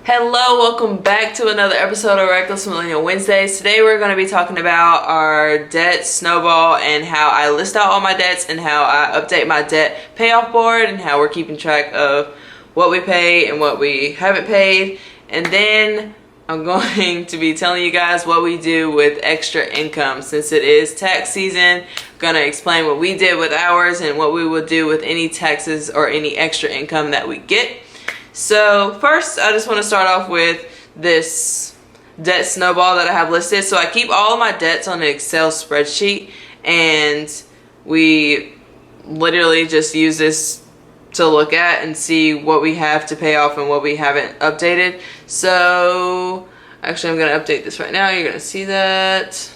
Hello, welcome back to another episode of Wreckless Millennial Wednesdays. Today we're going to be talking about our debt snowball and how I list out all my debts and how I update my debt payoff board and how we're keeping track of what we pay and what we haven't paid. And then I'm going to be telling you guys what we do with extra income. Since it is tax season, I'm going to explain what we did with ours and what we will do with any taxes or any extra income that we get. So first, I just want to start off with this debt snowball that I have listed. So I keep all of my debts on an Excel spreadsheet, and we literally just use this to look at and see what we have to pay off and what we haven't updated. So actually, I'm going to update this right now. You're going to see that.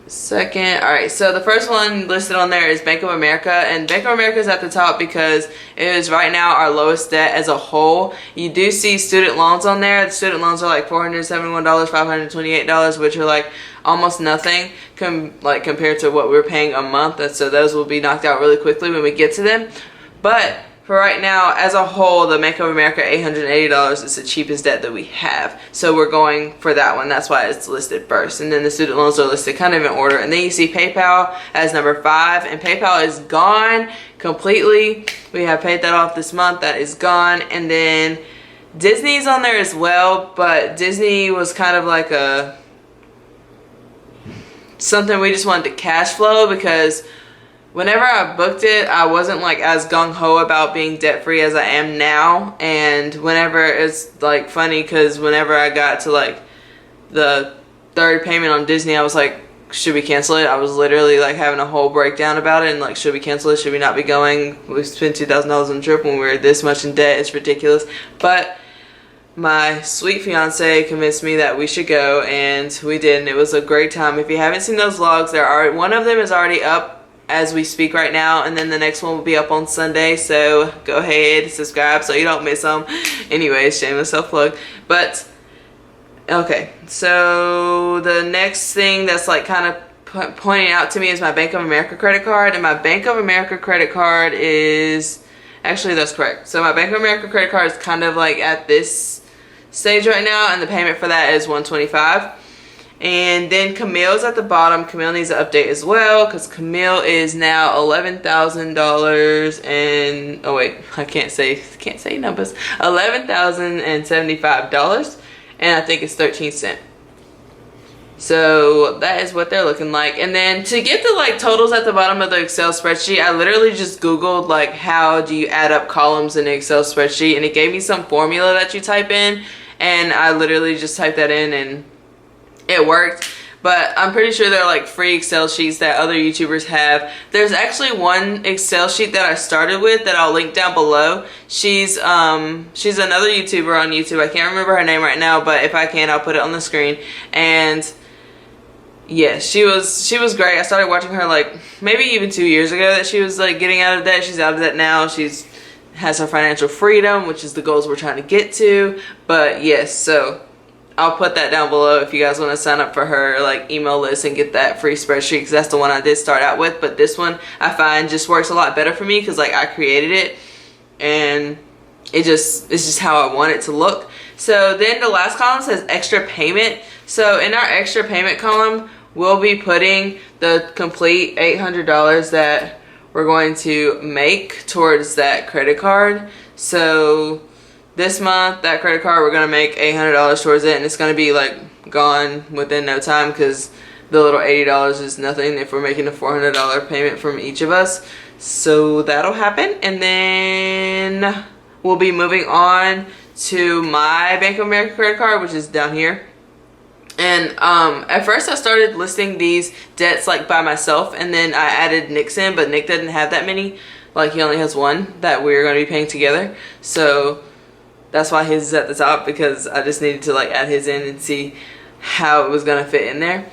Second. Alright, so the first one listed on there is Bank of America, and Bank of America is at the top because it is right now our lowest debt as a whole. You do see student loans on there. The student loans are like $471, $528, which are like almost nothing compared to what we're paying a month. And so those will be knocked out really quickly when we get to them. But for right now, as a whole, the Bank of America $880 is the cheapest debt that we have. So we're going for that one. That's why it's listed first. And then the student loans are listed kind of in order. And then you see PayPal as number 5. And PayPal is gone completely. We have paid that off this month. That is gone. And then Disney's on there as well. But Disney was kind of like something we just wanted to cash flow, because whenever I booked it, I wasn't like as gung-ho about being debt-free as I am now. And whenever, it's like funny because whenever I got to like the third payment on Disney, I was like, should we cancel it? I was literally like having a whole breakdown about it and like, should we cancel it? Should we not be going? We spent $2,000 on the trip when we were this much in debt. It's ridiculous. But my sweet fiance convinced me that we should go, and we did, and it was a great time. If you haven't seen those vlogs, one of them is already up as we speak right now, and then the next one will be up on Sunday, so go ahead, subscribe so you don't miss them. Anyways, shameless self-plug. But okay, so the next thing that's like kind of pointing out to me is my Bank of America credit card. And my Bank of America credit card is, actually that's correct, so my Bank of America credit card is kind of like at this stage right now, and the payment for that is $125. And then Camille's at the bottom. Camille needs an update as well, because Camille is now $11,000 and, oh wait, I can't say numbers. $11,075, and I think it's 13 cents. So that is what they're looking like. And then to get the like totals at the bottom of the Excel spreadsheet, I literally just Googled like how do you add up columns in the Excel spreadsheet, and it gave me some formula that you type in, and I literally just typed that in and it worked. But I'm pretty sure there are like free Excel sheets that other YouTubers have. There's actually one Excel sheet that I started with that I'll link down below. She's another YouTuber on YouTube. I can't remember her name right now, but if I can, I'll put it on the screen. And yeah, she was great. I started watching her like maybe even 2 years ago that she was like getting out of debt. She's out of debt now. Has her financial freedom, which is the goals we're trying to get to. But yes, so I'll put that down below if you guys want to sign up for her like email list and get that free spreadsheet, because that's the one I did start out with. But this one I find just works a lot better for me because like I created it and it's just how I want it to look. So then the last column says extra payment. So in our extra payment column, we'll be putting the complete $800 that we're going to make towards that credit card. So this month, that credit card, we're going to make $800 towards it, and it's going to be like gone within no time, because the little $80 is nothing if we're making a $400 payment from each of us. So that'll happen, and then we'll be moving on to my Bank of America credit card, which is down here. And at first I started listing these debts like by myself, and then I added Nick's in, but Nick doesn't have that many. Like he only has one that we're going to be paying together. So that's why his is at the top, because I just needed to like add his in and see how it was going to fit in there.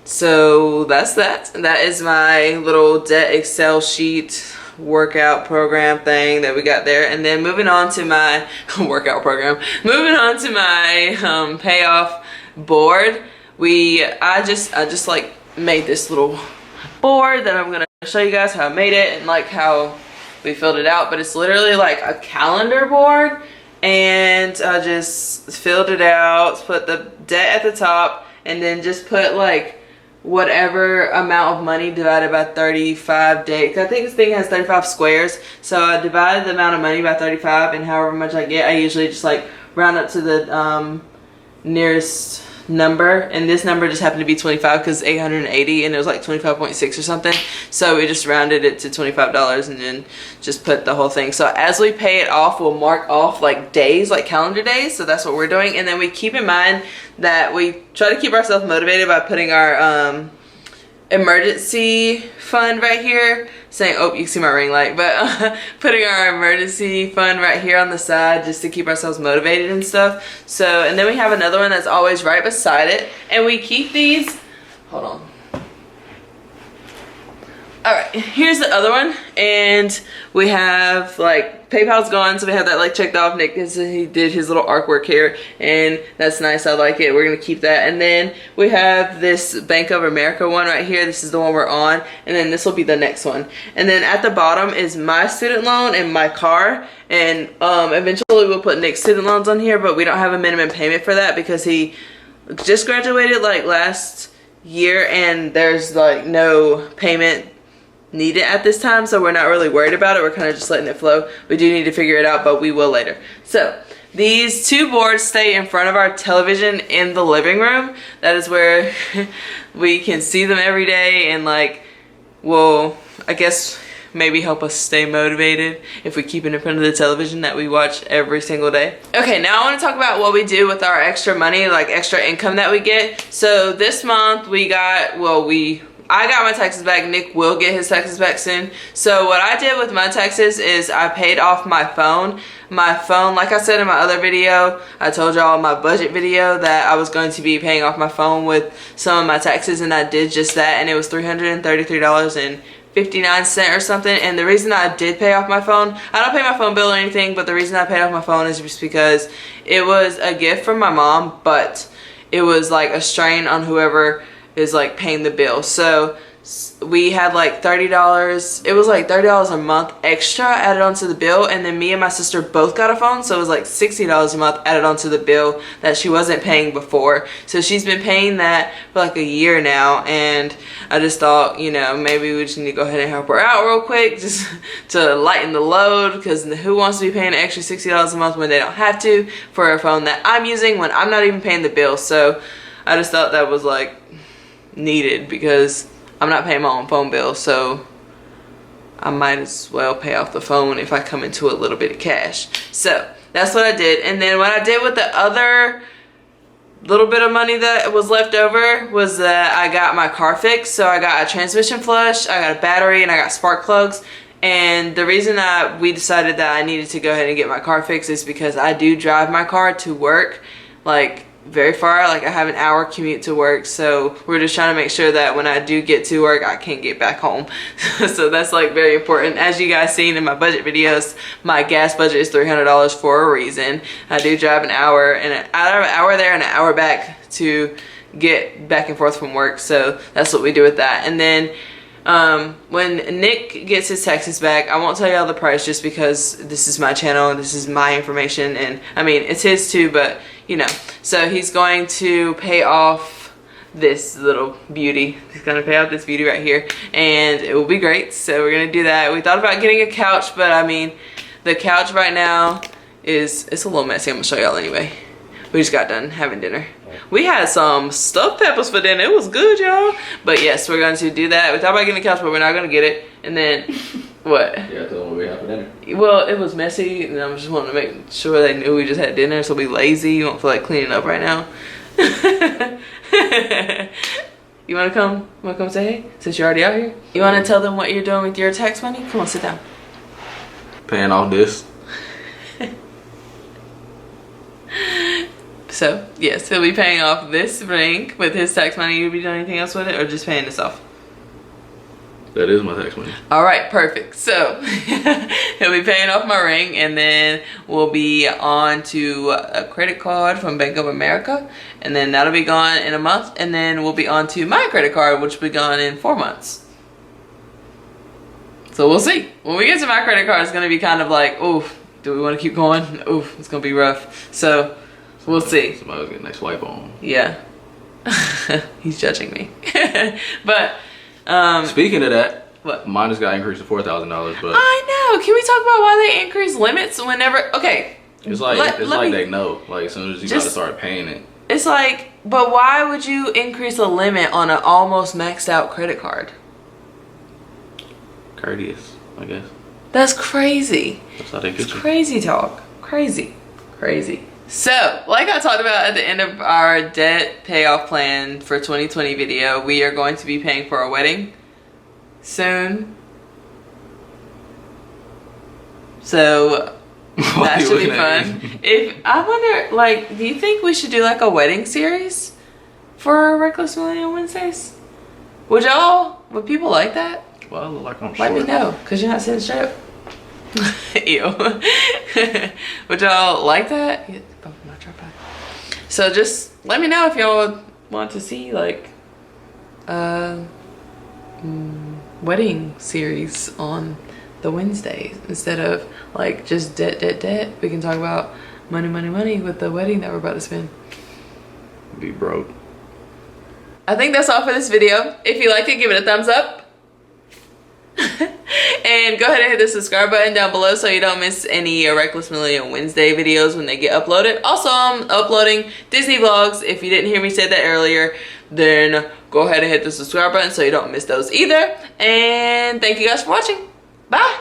So that's that. That is my little debt Excel sheet workout program thing that we got there. And then moving on to my workout program, moving on to my payoff board. I just like made this little board that I'm going to show you guys how I made it and like how we filled it out. But it's literally like a calendar board, and I just filled it out, put the debt at the top, and then just put like whatever amount of money divided by 35 days. I think this thing has 35 squares, so I divided the amount of money by 35, and however much I get, I usually just like round up to the nearest number, and this number just happened to be 25 because 880 and it was like 25.6 or something, so we just rounded it to $25 and then just put the whole thing. So as we pay it off, we'll mark off like days, like calendar days, so that's what we're doing. And then we keep in mind that we try to keep ourselves motivated by putting our emergency fund right here, saying, oh, you can see my ring light, but putting our emergency fund right here on the side just to keep ourselves motivated and stuff. So, and then we have another one that's always right beside it, and we keep these, hold on. All right, here's the other one, and we have like PayPal's gone, so we have that like checked off. Nick, he did his little artwork here, and that's nice. I like it. We're gonna keep that. And then we have this Bank of America one right here. This is the one we're on, and then this will be the next one. And then at the bottom is my student loan and my car, and eventually we'll put Nick's student loans on here, but we don't have a minimum payment for that because he just graduated like last year, and there's like no payment needed at this time, so we're not really worried about it. We're kind of just letting it flow. We do need to figure it out, but we will later. So these two boards stay in front of our television in the living room. That is where we can see them every day, and like, will, I guess, maybe help us stay motivated if we keep it in front of the television that we watch every single day. Okay, now I want to talk about what we do with our extra money, like extra income that we get. So this month we got, well, I got my taxes back. Nick will get his taxes back soon. So what I did with my taxes is I paid off my phone. My phone, like I said in my other video, I told y'all in my budget video that I was going to be paying off my phone with some of my taxes, and I did just that, and it was $333.59 or something. And the reason I did pay off my phone, I don't pay my phone bill or anything, but the reason I paid off my phone is just because it was a gift from my mom, but it was like a strain on whoever is like paying the bill. So we had like $30, it was like $30 a month extra added onto the bill, and then me and my sister both got a phone, so it was like $60 a month added onto the bill that she wasn't paying before. So she's been paying that for like a year now, and I just thought, you know, maybe we just need to go ahead and help her out real quick just to lighten the load, because who wants to be paying an extra $60 a month when they don't have to for a phone that I'm using when I'm not even paying the bill. So I just thought that was like needed, because I'm not paying my own phone bill, so I might as well pay off the phone if I come into a little bit of cash. So that's what I did. And then what I did with the other little bit of money that was left over was that I got my car fixed. So I got a transmission flush, I got a battery, and I got spark plugs. And the reason that we decided that I needed to go ahead and get my car fixed is because I do drive my car to work like very far. Like I have an hour commute to work, so we're just trying to make sure that when I do get to work I can get back home. So that's like very important. As you guys seen in my budget videos, my gas budget is $300 for a reason. I do drive an hour, and an hour there and an hour back to get back and forth from work, so that's what we do with that. And then when Nick gets his taxes back, I won't tell y'all the price just because this is my channel and this is my information, and I mean it's his too, but you know. So he's going to pay off this little beauty. He's going to pay off this beauty right here, and it will be great. So we're going to do that. We thought about getting a couch, but I mean the couch right now it's a little messy. I'm going to show y'all anyway. We just got done having dinner. We had some stuffed peppers for dinner. It was good, y'all. But yes, we're going to do that. We thought about getting a couch, but we're not going to get it. And then, what? Yeah, I told them what we had for dinner. Well, it was messy, and I just wanted to make sure they knew we just had dinner, so we lazy. You don't feel like cleaning up right now. You want to come? You want to come say hey? Since you're already out here? You want to tell them what you're doing with your tax money? Come on, sit down. Paying off this. So, yes, he'll be paying off this ring with his tax money. You'll be doing anything else with it, or just paying this off? That is my tax money. Alright, perfect. So, he'll be paying off my ring, and then we'll be on to a credit card from Bank of America, and then that'll be gone in a month, and then we'll be on to my credit card, which will be gone in 4 months. So, we'll see. When we get to my credit card, it's going to be kind of like, oof, Do we want to keep going? Oof, it's gonna be rough. So we'll see. Somebody's getting their swipe on. Yeah. He's judging me. But speaking of that, what? Mine just got increased to $4,000, but I know. Can we talk about why they increase limits whenever? Okay. it's like they know. Like as soon as you gotta start paying it. It's like, but why would you increase a limit on an almost maxed out credit card? Courteous, I guess. That's crazy. That's how they get you. Crazy talk. Crazy. So, like I talked about at the end of our debt payoff plan for 2020 video, we are going to be paying for a wedding soon. So that should be fun. If I wonder, like, do you think we should do like a wedding series for Wreckless Millennial Wednesdays? Would people like that? Well, I look like I'm Let me short. know, because you're not sitting straight up. Ew. Would y'all like that? Yeah, both of my tripod. So just let me know if y'all want to see like wedding series on the Wednesdays instead of like just debt. We can talk about money with the wedding that we're about to spend. Be broke. I think that's all for this video. If you liked it, give it a thumbs up. And go ahead and hit the subscribe button down below so you don't miss any Wreckless Millennial Wednesday videos when they get uploaded. Also, I'm uploading Disney vlogs. If you didn't hear me say that earlier, then go ahead and hit the subscribe button so you don't miss those either. And thank you guys for watching. Bye.